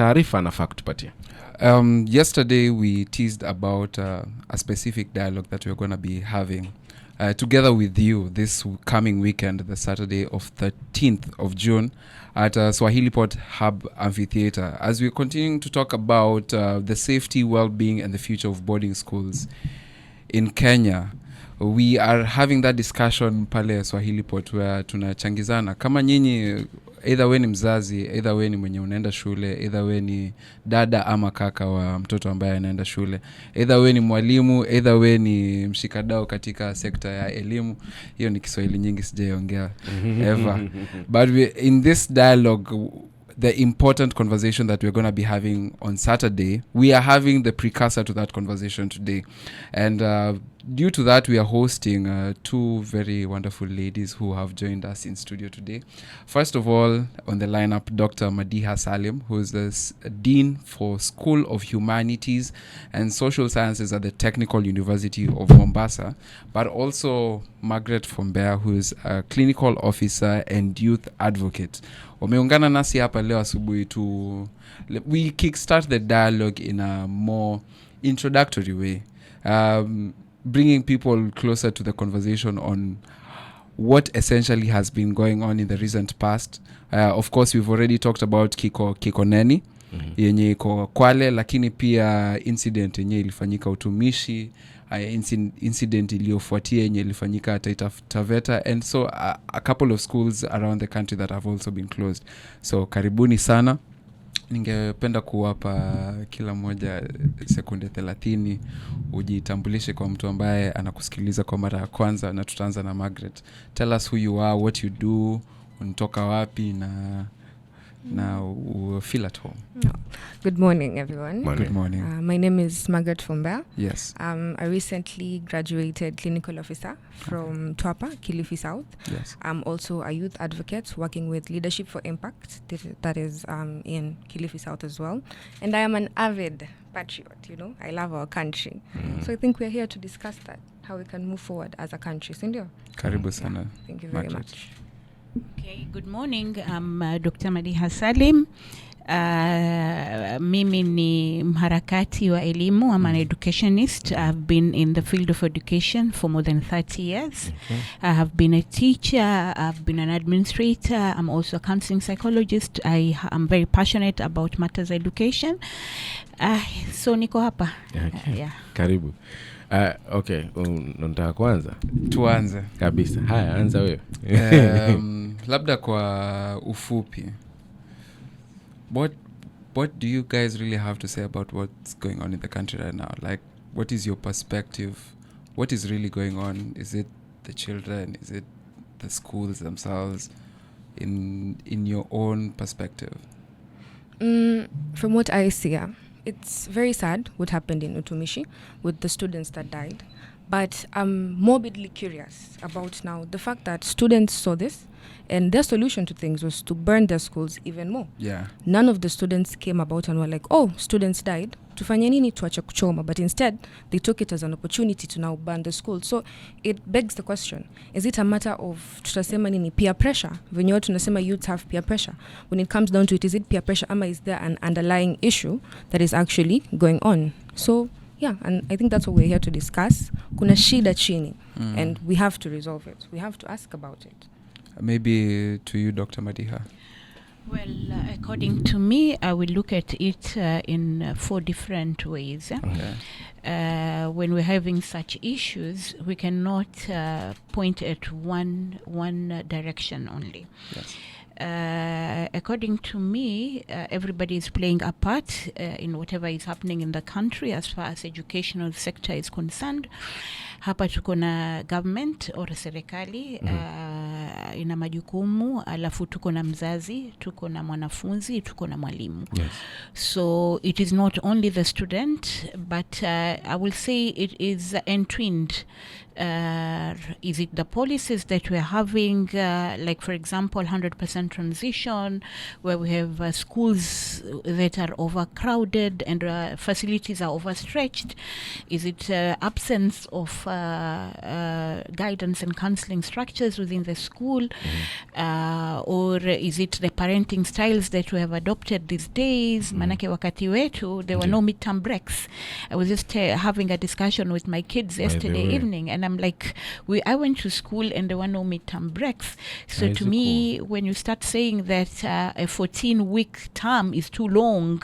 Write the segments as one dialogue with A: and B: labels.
A: taarifa anafaa kutupatia.
B: Yesterday we teased about a specific dialogue that we're going to be having together with you this coming weekend, the Saturday of 13th of June at Swahili Port Hub Amphitheatre, as we're continuing to talk about the safety, well-being and the future of boarding schools in Kenya. We are having that discussion pale Swahili Port where tunachangizana kama nyinyi, either we ni mzazi, either we ni mwenye unaenda shule, either we ni dada ama kaka wa mtoto ambaye anaenda shule, either we ni mwalimu, either we ni mshikadau katika sekta ya elimu. Hiyo ni Kiswahili nyingi sijaongea ever. But in this dialogue, the important conversation that we're going to be having on Saturday, we are having the precursor to that conversation today. And due to that, we are hosting two very wonderful ladies who have joined us in studio today. First of all, on the lineup, Dr. Madiha Salim, who is the Dean for School of Humanities and Social Sciences at the Technical University of Mombasa, but also Margaret Phombea, who is a clinical officer and youth advocate. Wameungana nasi hapa leo asubuhi to we kickstart the dialogue in a more introductory way, bringing people closer to the conversation on what essentially has been going on in the recent past. Of course, we've already talked about Kikoneni, yenye iko Kwale, lakini pia incident yenye ilifanyika Utumishi, incident iliyofuatia yenye ilifanyika Taita Taveta, and so a couple of schools around the country that have also been closed. So karibuni sana. Ningependa kuwapa kila mmoja sekunde 30 ujitambulishe kwa mtu ambaye anakusikiliza kwa mara ya kwanza, na tutaanza na Margaret. Tell us who you are, what you do, unatoka wapi, na feel at home.
C: Good morning, everyone.
B: Good morning.
C: My name is Margaret Phombea.
B: Yes.
C: I recently graduated clinical officer from Twapa, Kilifi South.
B: Yes.
C: I'm also a youth advocate working with Leadership for Impact, that is in Kilifi South as well. And I am an avid patriot, you know. I love our country. So I think we're here to discuss that, how we can move forward as a country. Sindio?
B: Karibu sana.
C: Yeah. Thank you very much.
D: Okay, good morning. I'm Dr. Madiha Salim. Mimi ni mharakati wa elimu. I'm an educationist. I've been in the field of education for more than 30 years. I have been a teacher. I've been an administrator. I'm also a counseling psychologist. I'm very passionate about matters of education. So niko hapa.
A: Okay.
D: Yeah.
A: Karibu. Okay, unataka kwanza?
B: Tuanze.
A: Kabisa. Haya, anza wewe.
B: Labda kwa ufupi. What do you guys really have to say about what's going on in the country right now? Like, what is your perspective? What is really going on? Is it the children? Is it the schools themselves? In your own perspective?
C: From what I see, it's very sad what happened in Utumishi with the students that died. But I'm morbidly curious about now the fact that students saw this and their solution to things was to burn their schools even more.
B: Yeah.
C: None of the students came about and were like, oh, students died, tufanye nini tuache kuchoma? But instead, they took it as an opportunity to now burn the school. So it begs the question, is it a matter of tutasema nini peer pressure? When you're tunasema youths have peer pressure. When it comes down to it, is it peer pressure ama is there an underlying issue that is actually going on? So yeah, and I think that's what we're here to discuss. Kuna shida chini, and we have to resolve it. We have to ask about it.
B: Maybe to you, Dr. Madiha.
D: Well, according to me, I will look at it in 4 different ways.
B: Okay.
D: When we're having such issues, we cannot point at one direction only.
B: Yes.
D: According to me, everybody is playing a part in whatever is happening in the country as far as educational sector is concerned. Hapa tuko na government or serikali ina majukumu, alafu tuko na mzazi, tuko na mwanafunzi, tuko na mwalimu.
A: Yes.
D: So it is not only the student, but I will say it is entwined Is it the policies that we're having, like for example 100% transition, where we have schools that are overcrowded and facilities are overstretched? Is it absence of guidance and counseling structures within the school? Or is it the parenting styles that we have adopted these days? Manake wakati wetu there were no midterm breaks. I was just having a discussion with my kids yesterday evening, and I'm like, I went to school and there were no midterm breaks. So to me, when you start saying that a 14-week term is too long,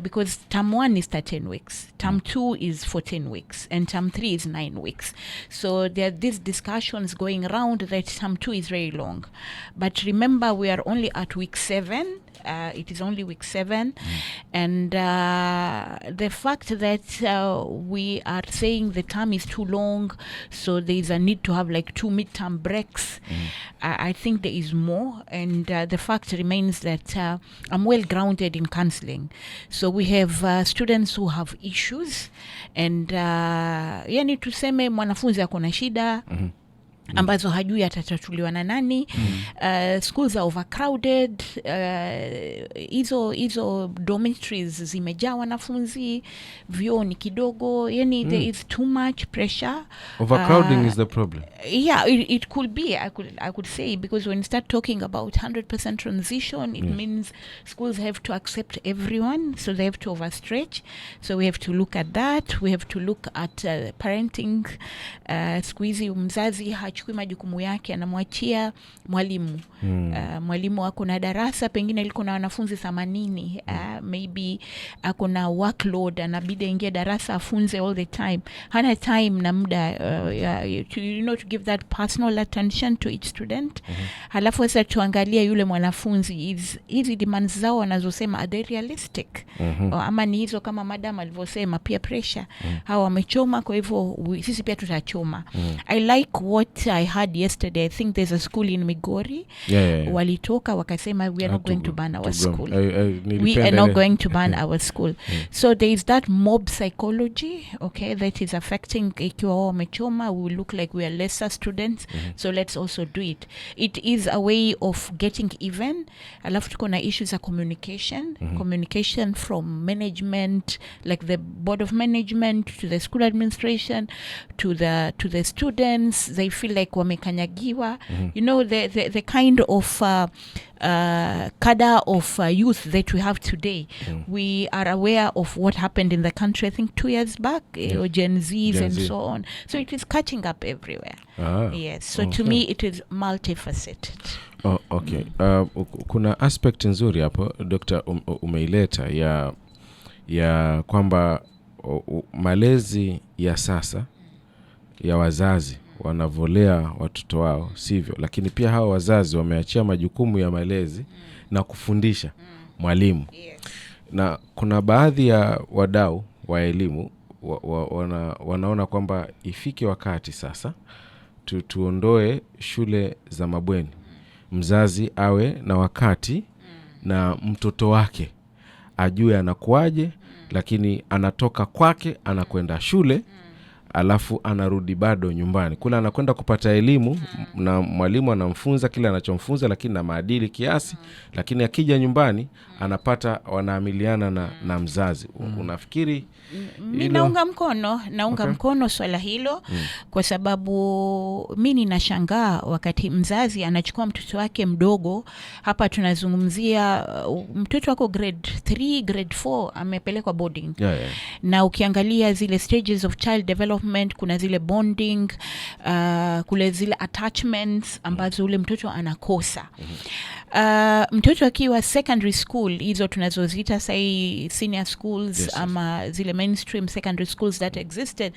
D: because term 1 is 13 weeks, term 2 is 14 weeks, and term 3 is 9 weeks. So there are these discussions going around that term 2 is very long. But remember, we are only at week 7. It is only week 7. And the fact that we are saying the term is too long, so there is a need to have like 2 midterm breaks, I think there is more. And the fact remains that I'm well grounded in counseling. So we have students who have issues, and yani tuseme mwanafunzi akona shida, ambazo hajui atatatuliwa na nani. Schools are overcrowded, hizo dormitories zimejaa wanafunzi, vyoo ni kidogo, yani there is too much pressure.
A: Overcrowding is the problem.
D: Yeah, it could be, I could say, because when you start talking about 100% transition, it means schools have to accept everyone, so they have to overstretch. So we have to look at that. We have to look at parenting. Squeezy mzazi hachukui majukumu yake, anamwachia mwalimu. Mwalimu ako na darasa pengine liko na wanafunzi 80, maybe ako na workload, anabidi ingie darasa afunze all the time. Hana time na muda to give that personal attention to each student. Halafu sasa tuangalia yule mwanafunzi, hizi demands zao wanazosema are they realistic? Ama ni hizo kama madam alivyosema peer pressure. Hawa wamechoma, kwa hivyo sisi pia tutachoma. I like what I heard yesterday. I think there's a school in Migori. Walitoka wakasema we are not going to ban our school. We are not going to ban our school. So there is that mob psychology, okay, that is affecting. Ikiwa wamechoma, we will look like we are lesser students. So let's also do it. It is a way of getting even. Alafu tuko na issues of communication. Communication from management, like the board of management, to the school administration, to the students. They feel like wamekanyagiwa. You know, the kind of cadre of youth that we have today. We are aware of what happened in the country, I think 2 years back, Gen Zs and so on. So it is catching up everywhere. Yes. So to me, it is multifaceted.
A: Oh, okay. Kuna aspect nzuri hapo Dr. umeileta ya kwamba malezi ya sasa ya wazazi wanavolea watoto wao sivyo, lakini pia hawa wazazi wameachia majukumu ya malezi na kufundisha mwalimu. Na kuna baadhi ya wadau wa elimu wanaona kwamba ifike wakati sasa tuondoe shule za mabweni, mzazi awe na wakati na mtoto wake, ajue anakuaje, lakini anatoka kwake anakwenda shule, alafu anarudi bado nyumbani. Kula anakwenda kupata elimu na mwalimu anamfunza kile anachomfunza, lakini na maadili kiasi, lakini akija nyumbani anapata wanaamiliana na mzazi. Unafikiri
D: naunga mkono swala hilo, kwa sababu mimi ninashangaa wakati mzazi anachukua mtoto wake mdogo. Hapa tunazungumzia mtoto wako grade 3, grade 4 amepelekwa boarding. Na ukiangalia zile stages of child development, kuna zile bonding, kule zile attachments ambazo ule mtoto anakosa. Mtoto akiwa secondary school, hizo tunazoziita say senior schools, ama zile mainstream secondary schools that existed,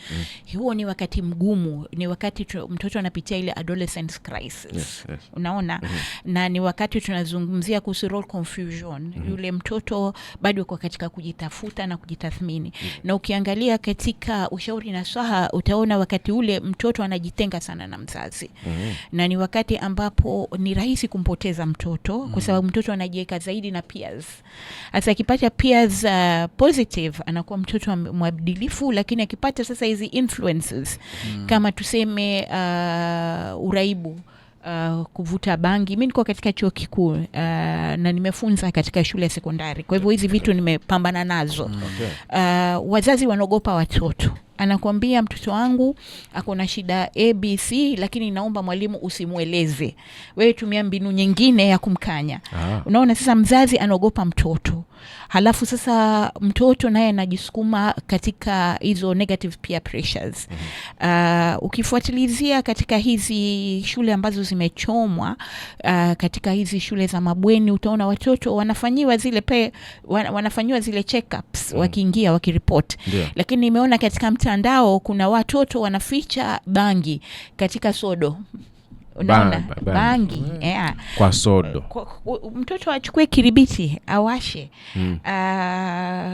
D: huo ni wakati mgumu, ni wakati mtoto anapitia ile adolescence crisis. Unaona? Na ni wakati tunazungumzia kuhusu role confusion. Yule mtoto bado yuko katika kujitafuta na kujitathmini. Na ukiangalia katika ushauri nasaha utaona wakati ule mtoto anajitenga sana na mzazi. Na ni wakati ambapo ni rahisi kumpoteza mtoto kwa sababu mtoto anajiweka zaidi na peers. Hasa akipata peers positive anakuwa mtoto mwadilifu, lakini akipata sasa hizi influences kama tuseme uraibu, kuvuta bangi. Mimi niko katika chuo kikuu na nimefunza katika shule ya sekondari. Kwa hivyo hizi vitu nimepambana nazo. Wazazi wanaogopa watoto. Anakuambia mtoto wangu ako na shida ABC, lakini naomba mwalimu usimueleze. Wewe tumia mbinu nyingine ya kumkanya. Unaona sasa mzazi anaogopa mtoto. Halafu sasa mtoto naye anajisukuma katika hizo negative peer pressures. Ukifuatilizia katika hizi shule ambazo zimechomwa, katika hizi shule za mabweni, utaona watoto wanafanyiwa zile check-ups wakiingia wakireport. Lakini nimeona katika mtandao kuna watoto wanaficha bangi katika sodo. Unaona bangi
A: kwa sodo.
D: Mtoto achukue kiribiti awashe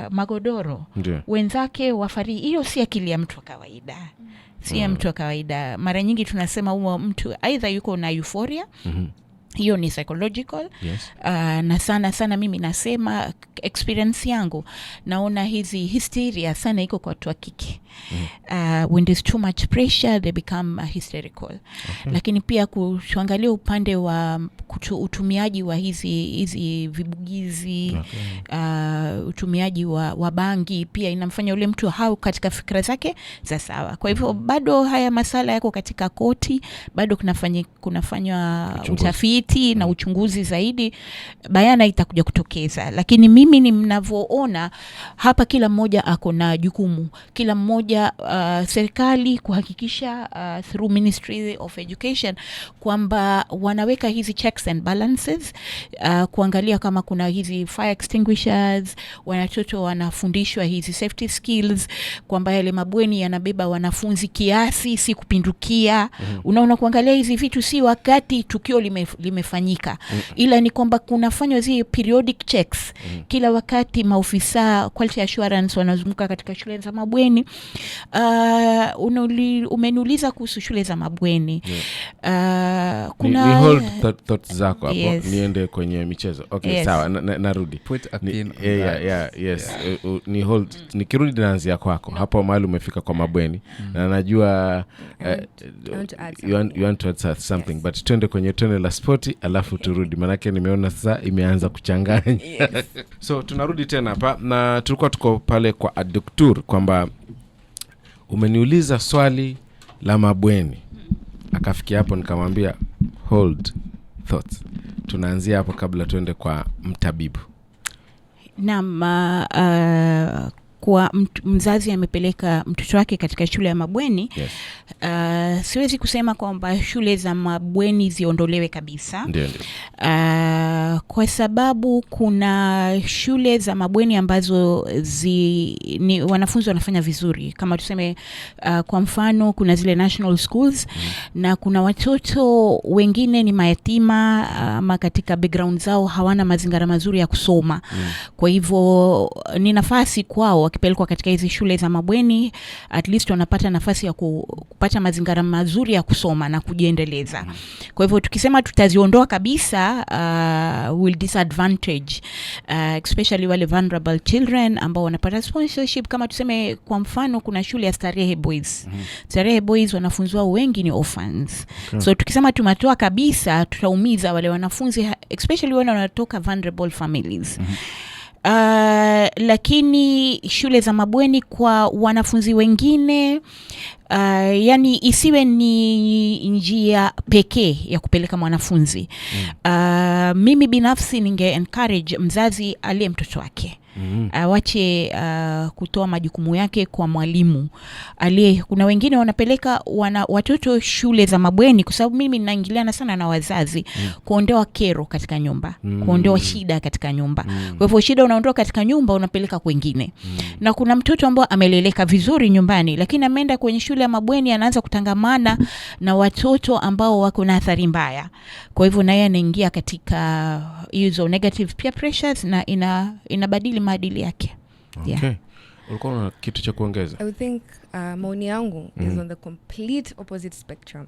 D: magodoro. Wenzake wafari. Hiyo si akili ya mtu wa kawaida. Si mtu wa kawaida. Mara nyingi tunasema huo mtu either yuko na euphoria. Hiyo ni psychological. Na sana mimi nasema experience yangu naona hizi hysteria sana iko kwa watu wa kike. When there's too much pressure they become hysterical. Lakini pia kuangalia upande wa utumiaji wa hizi vibugizi, utumiaji wa bangi pia inamfanya ule mtu hau katika fikra zake za sawa. Kwa hivyo bado haya masala yako katika koti, bado kunafanywa utafiti na uchunguzi zaidi, bayana itakuja kutokeza. Lakini mimi ninavyoona hapa, kila mmoja ako na jukumu. Kila mmoja serikali kuhakikisha through Ministry of Education kwamba wanaweka hizi checks and balances, kuangalia kama kuna hizi fire extinguishers, watoto wanafundishwa hizi safety skills, kwamba yale mabweni yanabeba wanafunzi kiasi, si kupindukia. Unaona, kuangalia hizi vitu si wakati tukio limefanyika, ila ni kwamba kunafanywa hizi periodic checks kila wakati. Maofisa quality assurance wanazunguka katika shule za mabweni. Umeniuliza kuhusu shule za mabweni.
A: Kuna ni hold thoughts zako hapo. Niende kwenye michezo. Okay, sawa, narudi.
B: Put a pin.
A: Yes. Ni hold, nikirudi naanzia kwako. Hapo mahali umefika kwa mabweni. Na najua you want to add something, but tuende kwenye tone la sporti alafu turudi. Manake nimeona sasa imeanza kuchanganya. So tunarudi tena hapa na tulikuwa tuko pale kwa adoktur kwamba umeniuliza swali la mabweni. Akafikia hapo nikamwambia hold thoughts. Tunaanzia hapo kabla tuende kwa mtabibu.
D: Naam, kwa mzazi amepeleka mtoto wake katika shule ya mabweni. Siwezi kusema kwamba shule za mabweni ziondolewe kabisa.
A: Ndio.
D: Kwa sababu kuna shule za mabweni ambazo ni wanafunzi wanafanya vizuri. Kama tuseme kwa mfano kuna zile national schools, na kuna watoto wengine ni mayatima, ama katika background zao hawana mazingira mazuri ya kusoma. Kwa hivyo ni nafasi kwao wakipelekwa katika hizi shule za mabweni, at least wanapata nafasi ya kupata mazingira mazuri ya kusoma na kujiendeleza. Kwa hivyo tukisema tutaziondoa kabisa, will disadvantage especially wale vulnerable children ambao wanapata sponsorship. Kama tuseme kwa mfano kuna shule ya Starehe Boys. Starehe Boys wanafunzi wao wengi ni orphans. So tukisema tumatoa kabisa, tutaumiza wale wanafunzi, especially wale wanatoka vulnerable families. Lakini shule za mabweni kwa wanafunzi wengine, yani isiwe ni njia pekee ya kupeleka mwanafunzi. Mimi binafsi ninge encourage mzazi aliye mtoto wake wache kutoa majukumu yake kwa mwalimu. Kuna wengine wanapeleka watoto shule za mabweni kwa sababu mimi ninaingiliana sana na wazazi kuondoa kero katika nyumba, kuondoa shida katika nyumba. Kwa hivyo shida unaondoa katika nyumba unapeleka kwingine. Na kuna mtoto ambaye ameleleka vizuri nyumbani, lakini ameenda kwenye shule ya mabweni anaanza kutangamana na watoto ambao wako na athari mbaya. Kwa hivyo naye anaingia katika hizo negative peer pressures na inabadili maadili yake.
A: Okay. ulikuwa na kitu cha kuongeza?
C: I would think maoni yangu is on the complete opposite spectrum,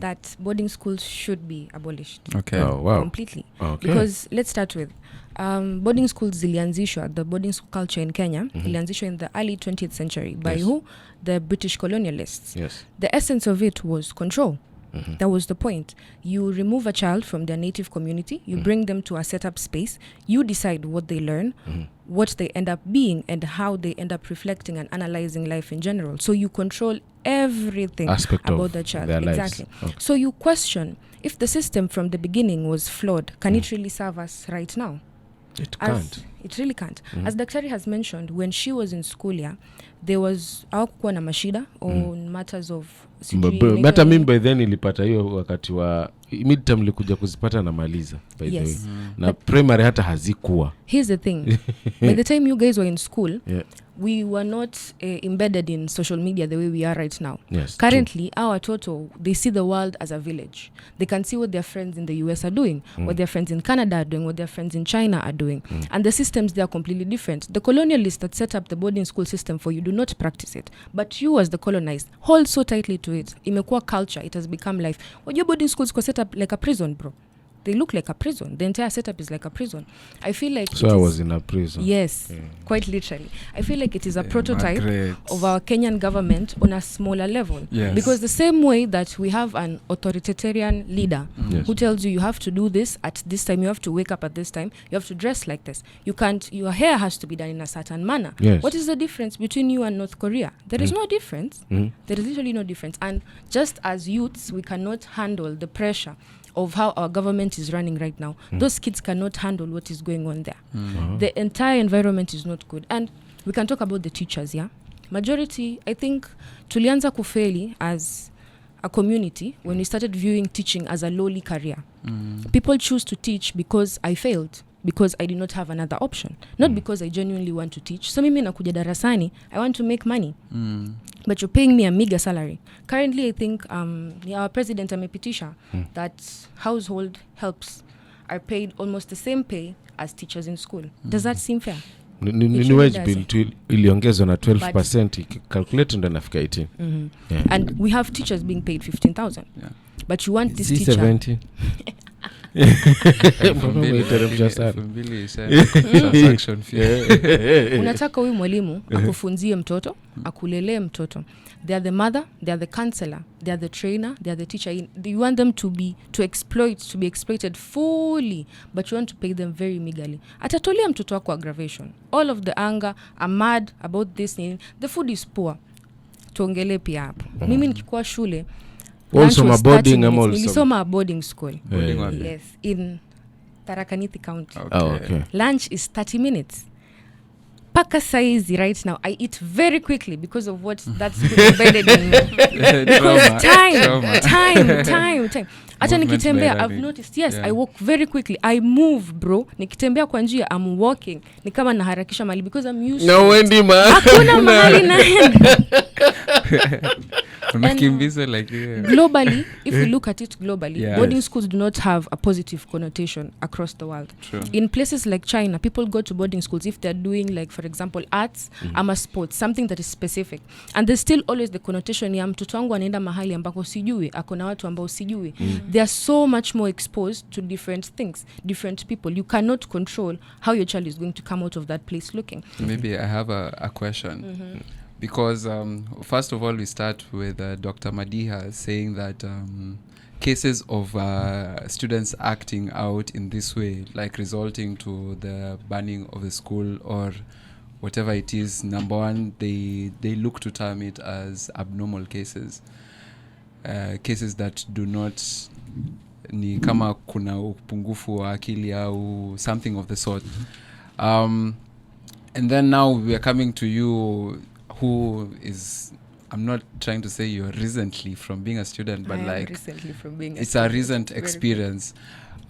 C: that boarding schools should be abolished.
B: Okay.
A: Oh, wow.
C: Completely.
A: Okay.
C: Because let's start with boarding schools zilianzishwa, the boarding school culture in Kenya ilianzishwa in the early 20th century by who? The British colonialists.
A: Yes.
C: The essence of it was control. That was the point. You remove a child from their native community, you bring them to a set up space, you decide what they learn, what they end up being, and how they end up reflecting and analyzing life in general. So you control everything
A: Aspect
C: about
A: of
C: the child.
A: their lives.
C: Exactly.
A: Okay.
C: So you question if the system from the beginning was flawed, can it really serve us right now?
A: It can't.
C: It really can't. As Daktari has mentioned, when she was in school, there was hawakuwa na mashida on matters of
A: Hata mimi by then ilipata hiyo wakati wa midterm nilikuja kuzipata na maliza by the way. Na primary hata hazikuwa.
C: Here's the thing. By the time you guys were in school, we were not embedded in social media the way we are right now.
A: Yes,
C: currently, our total, they see the world as a village. They can see what their friends in the US are doing, what their friends in Canada are doing, what their friends in China are doing. And the systems, they are completely different. The colonialists that set up the boarding school system for you do not practice it. But you as the colonized, hold so tightly to it. Imekuwa culture, it has become life. What your boarding schools set up like a prison, bro. They look like a prison. The entire setup is like a prison. I feel like
A: so I was in a prison.
C: Yes, quite literally. I feel like it is a prototype
B: Margaret.
C: of our Kenyan government on a smaller level.
B: Yes.
C: Because the same way that we have an authoritarian leader
A: Yes.
C: who tells you have to do this at this time, you have to wake up at this time, you have to dress like this. You can't, your hair has to be done in a certain manner.
A: Yes.
C: What is the difference between you and North Korea? There is no difference. There is literally no difference. And just as youths, we cannot handle the pressure of how our government is running right now. Those kids cannot handle what is going on there. The entire environment is not good. And we can talk about the teachers, Majority, I think, tulianza kufeli as a community when we started viewing teaching as a lowly career. People choose to teach because I failed, because I did not have another option, not because I genuinely want to teach. So mimi nakuja darasani, I want to make money. But you're paying me a meager salary. Currently, I think our president amepitisha that household helps are paid almost the same pay as teachers in school. Does that seem fair?
A: Ni wage bill iliongezwa na 12% calculate ndo nafika 18.
C: And we have teachers being paid 15,000. But you want this teacher
A: 70.
B: Transaction fee.
C: unataka huyu mwalimu akufunzie mtoto, akulelee mtoto. They are the mother, they are the counselor, they are the trainer, they are the teacher. You want them to be exploited fully, but you want to pay them very meagerly. Atatolia mtoto wako aggravation. All of the anger, I'm mad about this. The food is poor. Tuongele pia hapo. Mimi nikikuwa shule,
A: also my boarding am also.
C: Nilisoma a boarding school.
B: Boarding wapi?
C: Yes, in Tarakaniti County.
A: Okay.
C: Lunch is 30 minutes. Paka saizi right now, I eat very quickly because of what that's embedded in me. Because time. Hata nikitembea, I've noticed, I walk very quickly. I move, bro. Nikitembea kwa njia, I'm walking. Ni kama naharakisha mali because I'm used
A: no
C: to it. Hakuna mahali naenda. Globally, if we look at it globally, boarding schools do not have a positive connotation across the world.
B: True.
C: In places like China, people go to boarding schools if they're doing, like, for example, arts, ama sports, something that is specific. And there's still always the connotation ya mtoto wangu anaenda mahali ambako sijui, akona watu ambao sijui. They are so much more exposed to different things, different people. You cannot control how your child is going to come out of that place looking.
B: Maybe I have a question. Because first of all, we start with Dr. Madiha saying that cases of students acting out in this way, like resulting to the banning of the school or whatever it is, number one, they look to term it as abnormal cases. Cases that do not, ni kama kuna upungufu wa akili au something of the sort. And then now we are coming to you, who is, I'm not trying to say you're recently from being a student, but like
C: recently from being
B: it's a recent experience.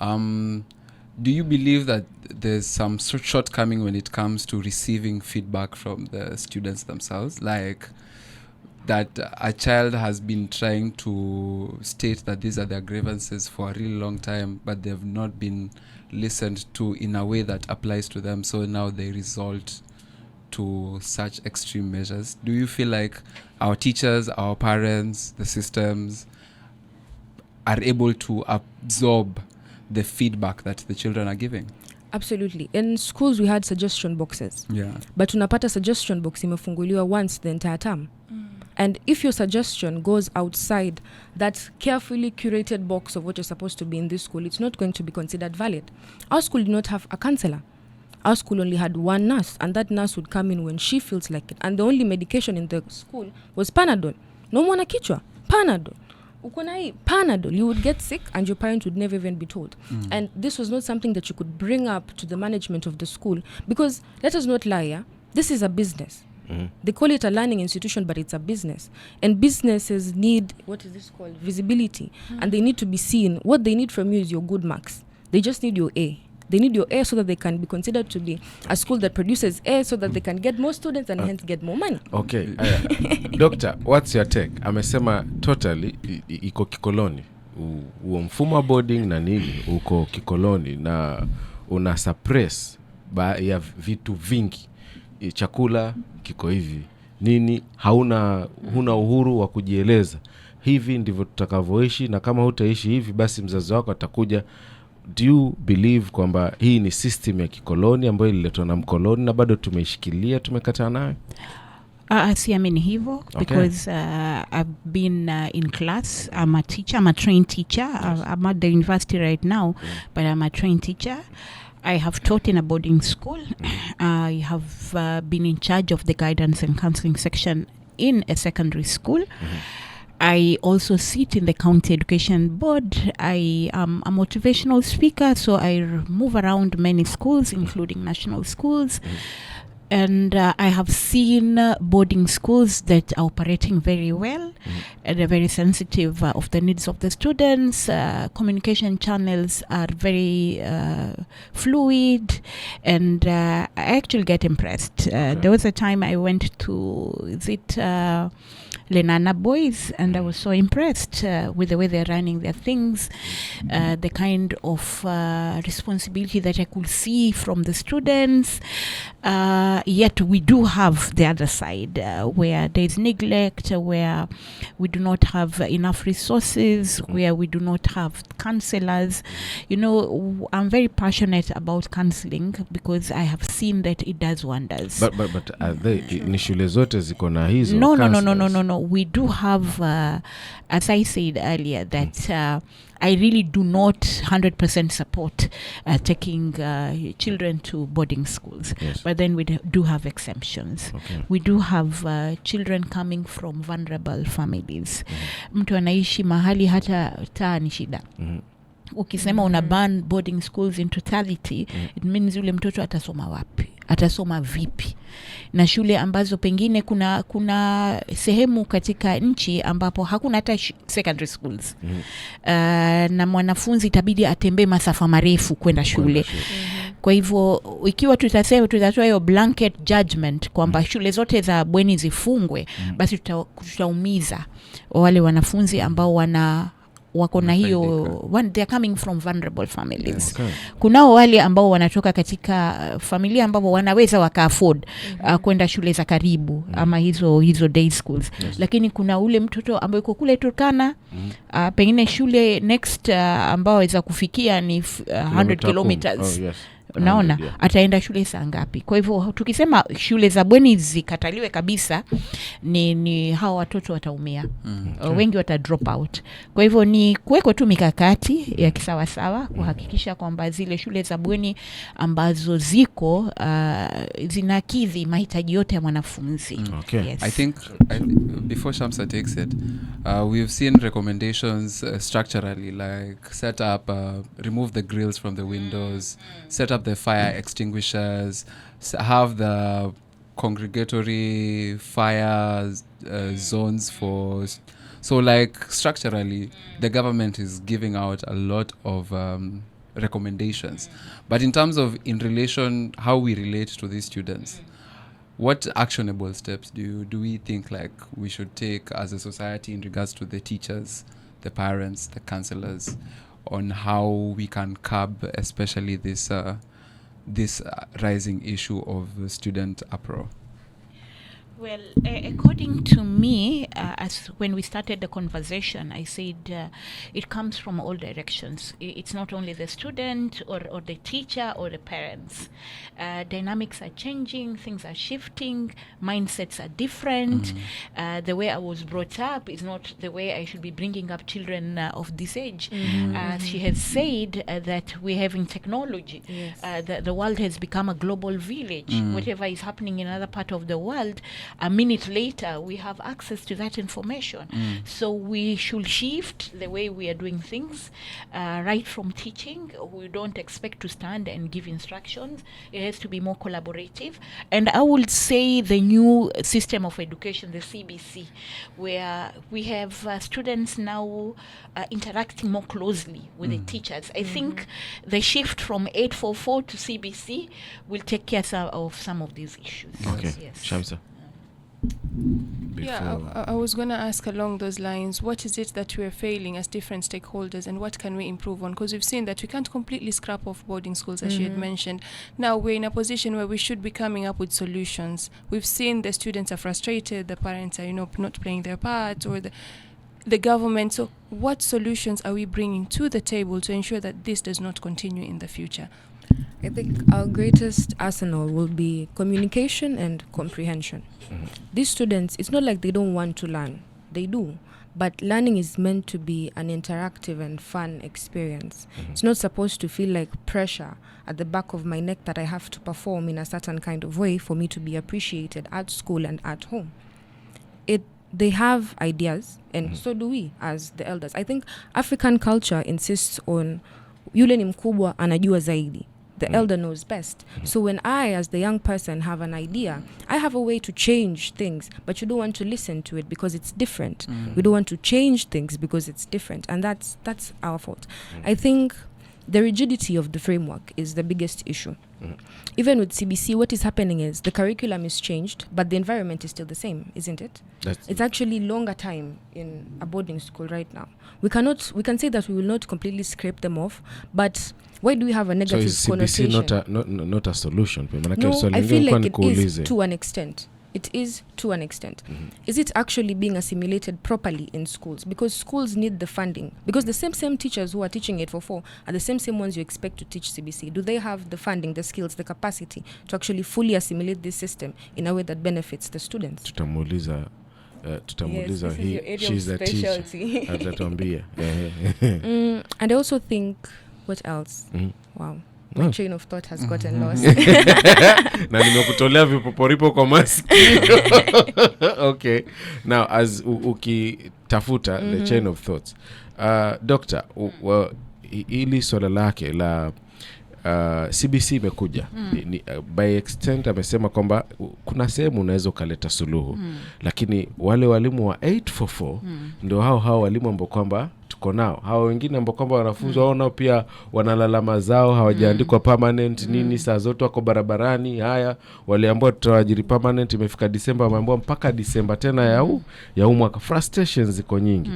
B: Do you believe that there's some shortcoming when it comes to receiving feedback from the students themselves? Like that a child has been trying to state that these are their grievances for a really long time, but they've not been listened to in a way that applies to them. So now they resort to such extreme measures? Do you feel like our teachers, our parents, the systems are able to absorb the feedback that the children are giving?
C: Absolutely. In schools we had suggestion boxes.
B: Yeah.
C: But unapata suggestion box imefunguliwa once the entire term. And if your suggestion goes outside that carefully curated box of what you're supposed to be in this school, it's not going to be considered valid. Our school did not have a counselor. Our school only had one nurse, and that nurse would come in when she feels like it. And the only medication in the school was Panadol. No mwana kichwa, Panadol. Ukona hii Panadol, you would get sick and your parent would never even be told. And this was not something that you could bring up to the management of the school, because let us not lie, yeah? This is a business. They call it a learning institution, but it's a business. And businesses need, what is this called? Visibility. And they need to be seen. What they need from you is your good marks. They just need your A. They need your A so that they can be considered to be a school that produces A, so that they can get more students and hence get more money.
A: Okay. Doctor, what's your take? Amesema totally iko kikoloni. Huo mfumo boarding na nini uko kikoloni na una suppress ya vitu vingi. Chakula kiko hivi. Nini huna uhuru wa kujieleza. Hivi ndivyo tutakavyoishi, na kama hutaishi hivi basi mzazi wako atakuja. Do you believe kwamba hii ni system ya kikoloni ambayo ililetwa na mkoloni na bado tumeishikilia, tumekataa nayo?
D: Siamini hivyo, because I've been in class. I'm a teacher. I'm a trained teacher. Yes. I'm at the university right now, but I'm a trained teacher. I have taught in a boarding school. I have been in charge of the guidance and counseling section in a secondary school. I also sit in the county education board. I am a motivational speaker, so I move around many schools, including national schools. And I have seen boarding schools that are operating very well and are very sensitive of the needs of the students. Communication channels are very fluid, and I actually get impressed. There was a time I went to Lenana Boys, and I was so impressed with the way they're running their things, the kind of responsibility that I could see from the students. Yet we do have the other side where there is neglect, where we do not have enough resources, where we do not have counselors. You know, I'm very passionate about counseling because I have seen that it does wonders.
A: But are they ni shule zote ziko na hizo?
D: No. We do have, as I said earlier, that I really do not 100% support taking children to boarding schools.
A: Yes.
D: But then we do have exemptions.
A: Okay.
D: We do have children coming from vulnerable families. Mtu anaishi mahali hata taa ni shida. Ukisema una ban boarding schools in totality, it means yule mtoto atasoma wapi? Atasoma vipi? Na shule ambazo pengine kuna sehemu katika nchi ambapo hakuna hata secondary schools. Na mwanafunzi itabidi atembee masafa marefu kwenda shule. Kwa hivyo ikiwa tutatoa hiyo blanket judgment kwamba shule zote za bweni zifungwe, basi tutaumiza wale wanafunzi ambao wako na hiyo, they are coming from vulnerable families.
A: Okay.
D: Kunao wale ambao wanatoka katika familia ambao wanaweza waka-afford kwenda shule za karibu ama hizo day schools.
A: Yes.
D: Lakini kuna ule mtoto ambaye yuko kule Turkana, pengine shule next ambao aweza kufikia ni 100 kilometers.
A: Oh, yes.
D: Unaona, ataenda shule saa ngapi? Kwa hivyo tukisema shule za bweni zikataliwe kabisa, ni hao watoto wataumia. Wengi wata drop out. Kwa hivyo ni kuweko tu mikakati ya kisawasawa kuhakikisha kwamba zile shule za bweni ambazo ziko zinakidhi mahitaji yote ya mwanafunzi.
A: Okay.
D: Yes.
B: I think before Shamsa takes it, we've seen recommendations structurally, like set up, remove the grills from the windows, set up the fire extinguishers, have the congregatory fire zones for. So like structurally, the government is giving out a lot of recommendations. But in terms of in relation, how we relate to these students, what actionable steps do we think like we should take as a society in regards to the teachers, the parents, the counselors, on how we can curb especially this rising issue of student uproar?
D: Well, according to me, as when we started the conversation, I said it comes from all directions. It's not only the student or the teacher or the parents. Dynamics are changing, things are shifting, mindsets are different. The way I was brought up is not the way I should be bringing up children of this age. She has said that we're having technology.
C: Yes.
D: The world has become a global village. Whatever is happening in another part of the world, a minute later we have access to that information. So we should shift the way we are doing things, right from teaching. We don't expect to stand and give instructions. It has to be more collaborative. And I would say the new system of education, the CBC, where we have students now interacting more closely with the teachers. I think the shift from 844 to CBC will take care of some of these issues.
A: Okay.
D: Yes.
A: Shamsa.
E: Yeah, I was going to ask along those lines, what is it that we're failing as different stakeholders, and what can we improve on? Because we've seen that we can't completely scrap off boarding schools, as she had mentioned. Now we're in a position where we should be coming up with solutions. We've seen the students are frustrated, the parents are, not playing their part, or the government. So what solutions are we bringing to the table to ensure that this does not continue in the future?
C: I think our greatest arsenal will be communication and comprehension. These students, it's not like they don't want to learn. They do. But learning is meant to be an interactive and fun experience. It's not supposed to feel like pressure at the back of my neck that I have to perform in a certain kind of way for me to be appreciated at school and at home. They have ideas, and so do we as the elders. I think African culture insists on yule ni mkubwa anajua zaidi. The elder knows best. So when I, as the young person, have an idea, I have a way to change things, but you don't want to listen to it because it's different. We don't want to change things because it's different, and that's our fault. I think the rigidity of the framework is the biggest issue. Even with CBC, what is happening is the curriculum is changed, but the environment is still the same, isn't it? It's actually longer time in a boarding school right now. We can say that we will not completely scrape them off, but why do we have a negative connotation?
A: So is CBC not a solution?
C: No, I feel like it is to an extent. It is to an extent. Is it actually being assimilated properly in schools? Because schools need the funding. Because the same teachers who are teaching 844 are the same ones you expect to teach CBC. Do they have the funding, the skills, the capacity to actually fully assimilate this system in a way that benefits the students?
A: Tutamuuliza hii, she's a teacher. Atatuambia.
C: And I also think, what else? Wow. My chain of thought has gotten lost.
A: Na nimekutolea vipoporipo kwa masikio. Okay. Now, as ukitafuta the chain of thoughts. Doctor, ili swala lake la CBC imekuja. By extent amesema kwamba kuna sehemu unaweza ukaleta suluhu. Lakini wale walimu wa 844 ndio hao walimu ambao kwamba tuko nao. Hao wengine ambao kwamba wanafunzi wao nao pia wanalalama zao, hawajaandikwa permanent nini, saa zote wako barabarani. Haya waliambiwa tutawajiri permanent, imefika Disemba, wameambiwa mpaka Disemba tena ya mwaka. Frustrations ziko nyingi.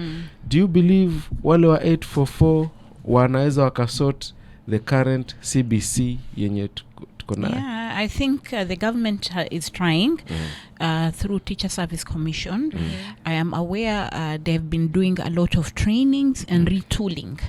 A: Do you believe wale wa 844 wanaweza wakasort the current CBC yenye tuko nayo?
D: Yeah, I think the government is trying through Teacher Service Commission. I am aware they've been doing a lot of trainings and retooling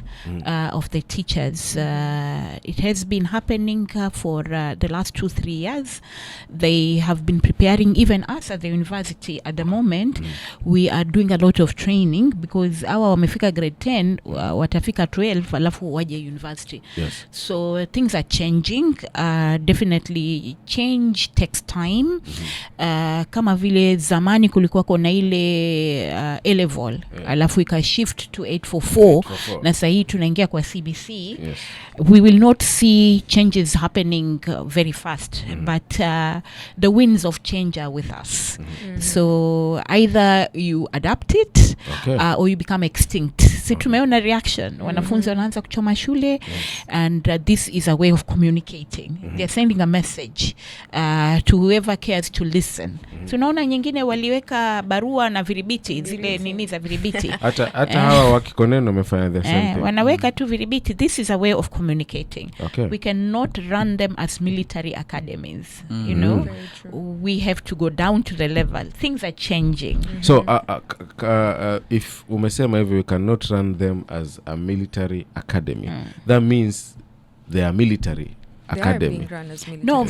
D: of the teachers. It has been happening for the last 2-3 years. They have been preparing, even us at the university at the moment. We are doing a lot of training because our wamefika grade 10, watafika 12, alafu waje university.
A: Yes.
D: So things are changing. Definitely change takes time. Kama vile zamani kulikuwa kuna ile A-level, alafu ika shift to 844, na sasa hii tunaingia kwa CBC.
A: Yes.
D: We will not see changes happening very fast, but the winds of change are with us. So either you adapt it or you become extinct. si tumeona reaction wanafunzi wanaanza kuchoma shule and this is a way of communicating. They are sending a message to whoever cares to listen. Tunaona nyingine waliweka barua na viribiti zile nini za viribiti
A: hata hawa wakikoneno wamefanya the same thing.
D: Wanaweka tu viribiti. This is a way of communicating.
A: Okay.
D: We cannot run them as military academies. You know, we have to go down to the level. Things are changing.
A: So if umesema hivyo, we cannot run them as a military academy, that means they are military academy.
D: No,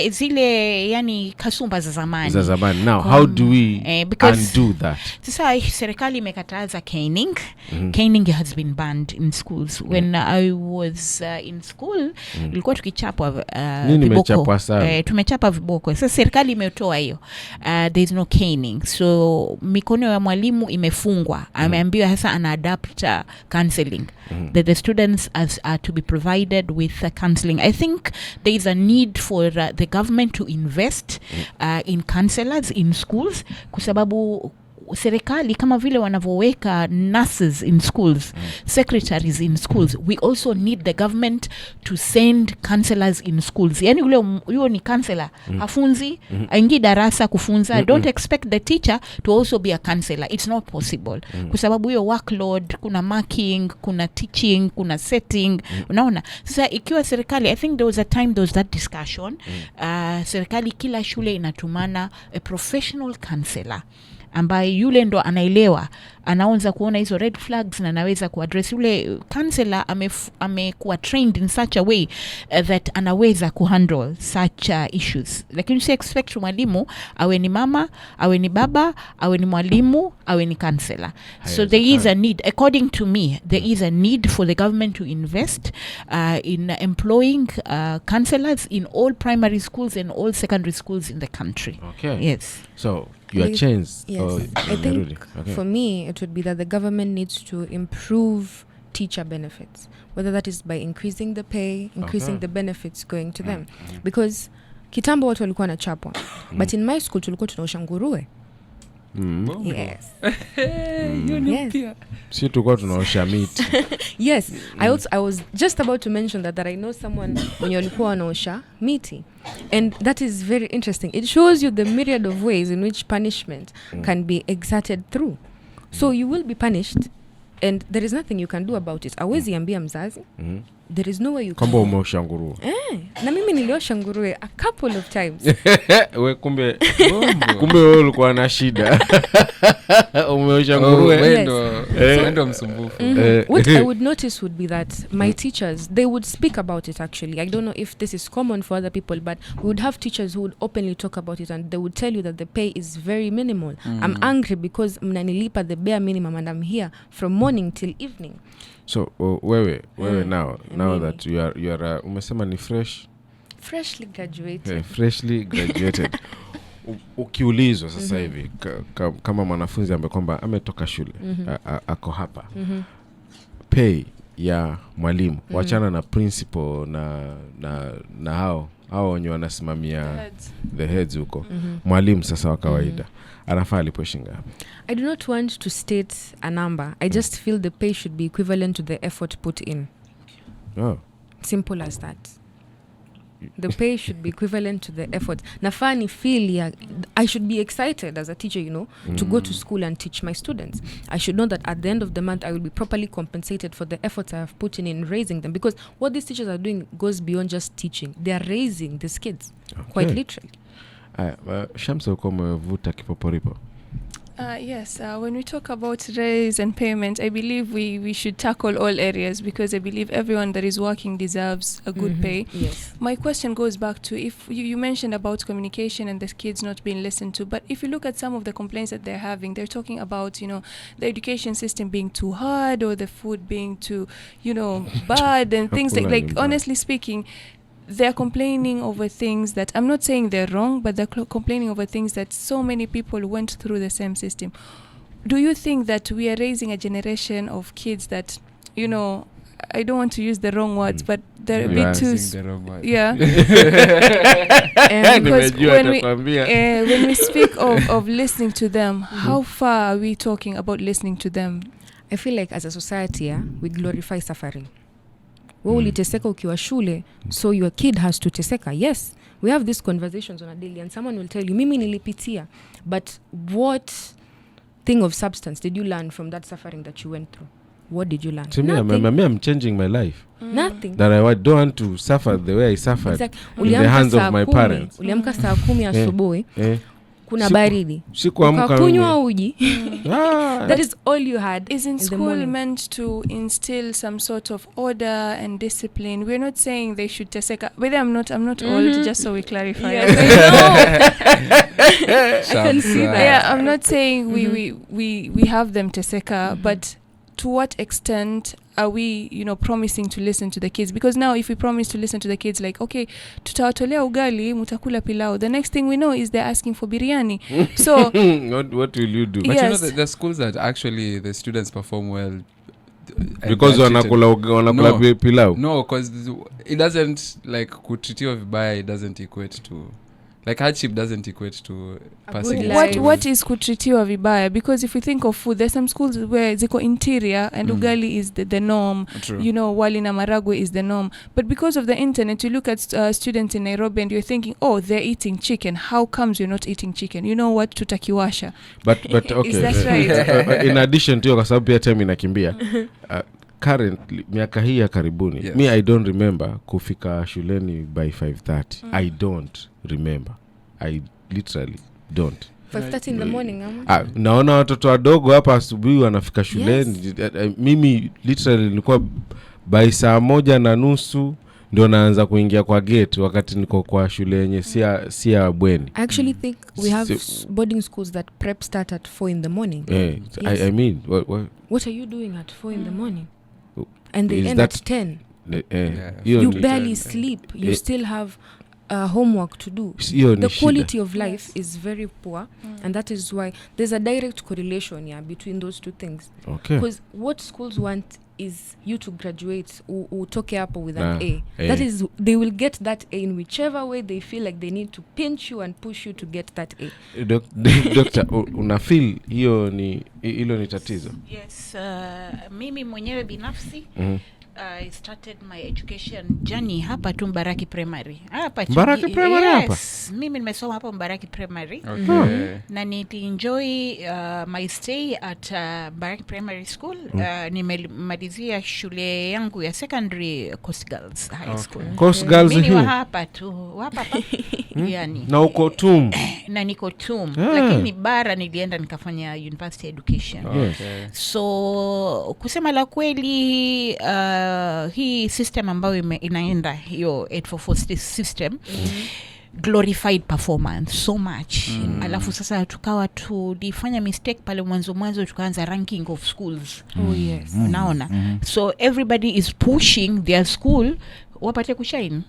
D: zile yani kasumba za zamani.
A: Now how do we undo that?
D: Sasa serikali imekataza caning. Caning has been banned in schools. When I was in school, ilikuwa tukichapwa viboko. Tumechapa viboko. Sasa serikali imetoa hiyo. There is no caning. So mikono ya mwalimu imefungwa. Ameambiwa sasa ana adapt counseling. That the students are to be provided with counseling. I think there is a need for the government to invest in counselors in schools, kwa sababu serikali kama vile wanavoweka nurses in schools, secretaries in schools, we also need the government to send counselors in schools. Yani huyo ni counselor hafunzi aingi darasa kufunza. Don't expect the teacher to also be a counselor. It's not possible. Kwa sababu hiyo workload, kuna marking, kuna teaching, kuna setting. Unaona? Sasa ikiwa serikali, I think there was that discussion. Serikali kila shule inatumana a professional counselor ambaye yule ndo anaelewa, anaanza kuona hizo red flags na anaweza kuaddress. Yule counselor amekuwa trained in such a way that anaweza kuhandle such issues. Lakini you expect mwalimu awe ni mama, awe ni baba, awe ni mwalimu, awe ni counselor. So there is a need, according to me, there is a need for the government to invest in employing counselors in all primary schools and all secondary schools in the country.
A: Okay.
D: Yes.
A: So you are changed.
C: Yes. I think for me it would be that the government needs to improve teacher benefits, whether that is by increasing the pay, increasing the benefits going to them. Because kitambo watu walikuwa na chapwa, but in my school tulikuwa tunaosha nguruwe. Yes. Yes.
A: Si tulikuwa tunaosha meat.
C: Yes. I was just about to mention that I know someone when walikuwa wanaosha meat. And that is very interesting. It shows you the myriad of ways in which punishment can be exerted through. So you will be punished and there is nothing you can do about it. Awezi ambia mzazi. There is no way you can.
A: Kamba umeosha nguruwe.
C: Na mimi niliosha nguruwe a couple of times.
A: We kumbe wewe ulikuwa na shida. Umeosha nguruwe.
B: Wendo msumbufu.
C: What I would notice would be that my teachers, they would speak about it actually. I don't know if this is common for other people, but we would have teachers who would openly talk about it and they would tell you that the pay is very minimal. I'm angry because mnanilipa the bare minimum and I'm here from morning till evening.
A: So wewe now that you are umesema ni freshly graduated. Freshly graduated. Ukiulizwa sasa hivi kama mwanafunzi ambaye kwamba ametoka shule ako hapa, pay ya mwalimu, wachana na principal na hao wenye wanasimamia the heads huko, mwalimu sasa wa kawaida anafaa alipo shilingi ngapi?
C: I do not want to state a number. I just feel the pay should be equivalent to the effort put in. Simple as that. The pay should be equivalent to the effort. Nafani feel I should be excited as a teacher, to go to school and teach my students. I should know that at the end of the month I will be properly compensated for the efforts I have put in raising them, because what these teachers are doing goes beyond just teaching. They are raising these kids, quite literally.
A: Shamsa, uko umevuta kipoporipo.
E: Yes, when we talk about raise and payment, I believe we should tackle all areas, because I believe everyone that is working deserves a good pay.
C: Yes.
E: My question goes back to, if you mentioned about communication and the kids not being listened to, but if you look at some of the complaints that they're having, they're talking about, the education system being too hard or the food being too, bad and things like honestly speaking, they're complaining over things that, I'm not saying they're wrong, but they're complaining over things that so many people went through the same system. Do you think that we are raising a generation of kids that, I don't want to use the wrong words, but they're a bit too... Yeah. Because when we speak of listening to them, how far are we talking about listening to them?
C: I feel like as a society, we glorify suffering. Wewe uliteseka ukiwa shule, so your kid has to teseka. Yes, we have these conversations on a daily, and someone will tell you, mimi nilipitia. But what thing of substance did you learn from that suffering that you went through? What did you learn?
A: To me, I'm changing my life.
C: Nothing.
A: That I don't want to suffer the way I suffered in the hands of my parents.
C: Uliamka saa 10 asubuhi. Kuna baridi.
A: Ukakunywa
C: uji. That is all you had.
E: Isn't school meant to instill some sort of order and discipline? We're not saying they should teseka. Whether I'm not old, just so we clarify.
C: Yes, I can see that.
E: Yeah, I'm not saying we have them teseka, but to what extent are we, promising to listen to the kids? Because now if we promise to listen to the kids, like, okay, tutawatolea ugali, mutakula pilau, the next thing we know is they're asking for biryani. So
A: what will you do?
B: But you know the schools that actually the students perform well
A: because wanakula pilau.
B: No, because it doesn't, like, kutritiwa vibaya, it doesn't equate to, like, hardship doesn't equate to passing.
E: What is kutritiwa vibaya? Because if we think of food, there's some schools where ziko interior and ugali is the norm.
B: True.
E: Wali na maragwe is the norm. But because of the internet, you look at students in Nairobi and you're thinking, oh, they're eating chicken. How comes you're not eating chicken? You know what? Tutakiwasha.
A: But okay.
E: Is that right?
A: In addition to, kwa sababu pia time inakimbia. Currently, miaka hii ya karibuni,
B: yes.
A: Me I don't remember kufika shuleni by 5:30. I don't remember. I literally don't.
C: 5:30 in the morning, ama?
A: Naona watoto wadogo hapa asubuhi wanafika shuleni. Yes. Mimi literally nilikuwa by 1:30 ndio naanza kuingia kwa gate wakati niko kwa shule yenye si ya bweni.
C: I actually think we have boarding schools that prep start at 4 in the morning.
A: Yes. I mean,
C: what are you doing at 4 in the morning? And they
A: is
C: end at 10. You barely sleep. You still have homework to do. The quality of life is very poor, and that is why there's a direct correlation between those two things.
A: Okay.
C: Because what schools want is you to graduate utoke hapo with an A. That is, they will get that A in whichever way they feel like they need to pinch you and push you to get that A.
A: Doctor, una feel hilo ni tatizo?
D: Yes, mimi mwenyewe binafsi I started my education journey hapa tu Mbaraki Primary.
A: Mbaraki Primary hapa?
D: Yes, mimi nimesoma hapa Mbaraki Primary.
B: Okay.
D: Na nili-enjoy my stay at Mbaraki Primary School. Nimemalizia shule yangu ya secondary Coast Girls High School.
A: Coast Girls
D: mimi wa hapa tu, hapa. Yani.
A: Na uko TUM.
D: Na niko TUM, lakini bara nilienda nikafanya university education.
B: Okay.
D: So kusema la kweli hii system ambayo inaenda hiyo 844 system glorified performance so much. Alafu sasa tukawa tulifanya mistake pale mwanzo tukaanza ranking of schools.
C: Oh yes.
D: Unaona? So everybody is pushing their school wapate kushine.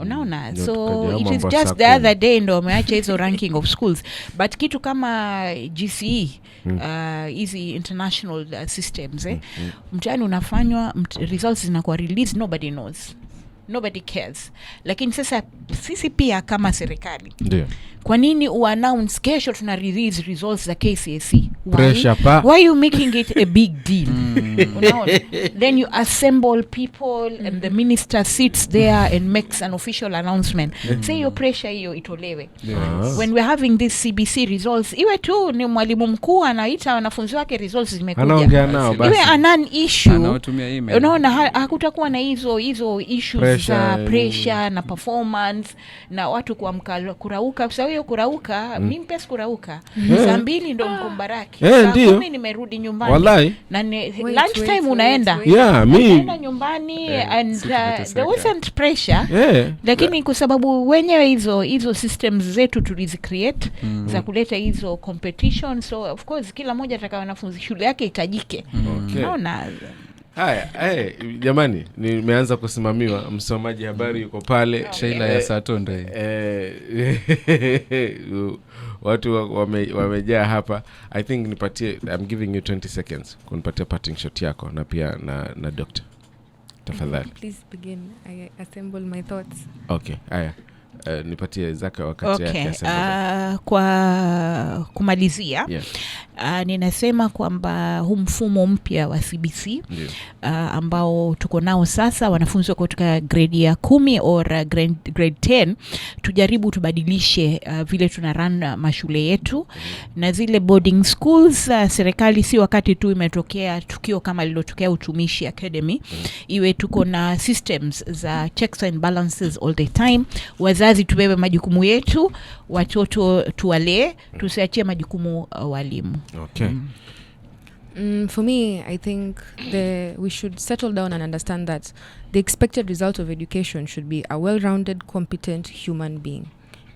D: Unaona? So it is just the other day ndo wameacha hizo ranking of schools, but kitu kama GCE easy international systems mtihani unafanywa, results zinakuwa released, nobody knows, nobody cares. Lakini sasa sisi pia kama serikali
A: ndio
D: kwa nini uannounce kesho tuna release results za KCSE?
A: Why
D: you making it a big deal? Unaona? Then you assemble people and the minister sits there and makes an official announcement. Say your pressure hiyo itolewe. When we're having this CBC results, iwe tu ni mwalimu mkuu anaita wanafunzi wake results zimekuja.
A: Anaongea nao basi.
D: Iwe a non issue.
B: Anatumia email.
D: Unaona, hakutakuwa na hizo issues za pressure na performance na watu kuamka kurauka. Sasa hiyo kurauka, mimi pesa kurauka. Saa 2 ndo mkumbaraki. Saa 10 nimerudi nyumbani.
A: Wallahi.
D: Na lunch time unaenda.
A: Yeah,
D: unaenda nyumbani and there wasn't pressure. Lakini kwa sababu wenyewe hizo systems zetu tulizicreate za kuleta hizo competition, so of course kila mmoja atakawa wanafunzi shule yake itajike. Unaona?
A: Haya, jamani, nimeanza kusimamiwa. Msomaji habari yuko pale.
B: Trailer ya Saturday.
A: Watu wamejaa hapa. I think I'm giving you 20 seconds kunipatia parting shot yako na pia na doctor. Tafadhali.
C: Please begin. I assemble my thoughts.
A: Okay, haya. Nipatie zaka wakati yake assemble.
D: Kwa kumalizia. Ninasema kwamba huu mfumo mpya wa CBC ambao tuko nao sasa, wanafunzi wako kutoka grade ya 10 or grade 10, tujaribu tubadilishe vile tuna run mashule yetu. Na zile boarding schools, serikali si wakati tu imetokea tukio kama lilotokea Utumishi Academy, iwe tuko na systems za checks and balances all the time. Wazazi tubebe majukumu yetu, watoto tuwalee, tusiachie majukumu walimu.
A: Okay.
C: For me, I think we should settle down and understand that the expected result of education should be a well-rounded, competent human being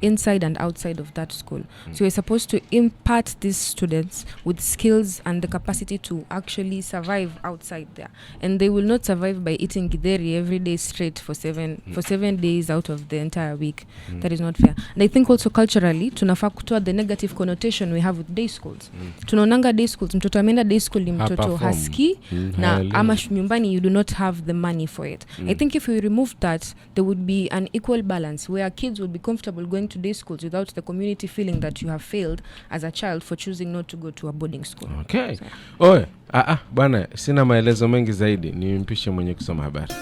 C: inside and outside of that school. So we're supposed to impart these students with skills and the capacity to actually survive outside there. And they will not survive by eating githeri every day straight for 7 days out of the entire week. That is not fair. And I think also culturally, tunafaa kutoa the negative connotation we have with day schools. Tunaonanga day schools, mtoto ameenda day school ni mtoto haski, na ama nyumbani you do not have the money for it. I think if we remove that, there would be an equal balance where kids will be comfortable going to day schools without the community feeling that you have failed as a child for choosing not to go to a boarding school.
A: Okay. Oe, bwana, sina maelezo mengi zaidi, nimpishe mwenye kusoma habari.